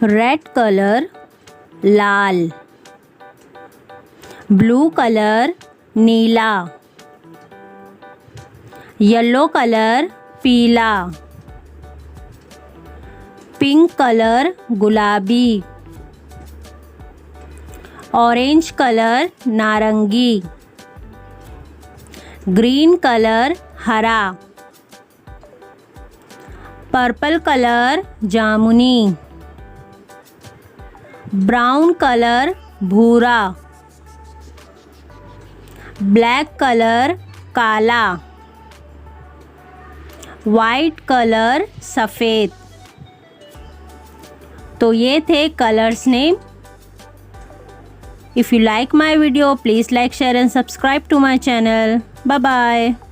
Red colour लाल, blue colour नीला, yellow colour पीला, pink colour गुलाबी, orange colour नारंगी, green colour हरा, पर्पल कलर जामुनी, ब्राउन कलर भूरा, ब्लैक कलर काला, वाइट कलर सफ़ेद। तो ये थे colours name. If you like my video, please like, share and subscribe to my channel. Bye bye.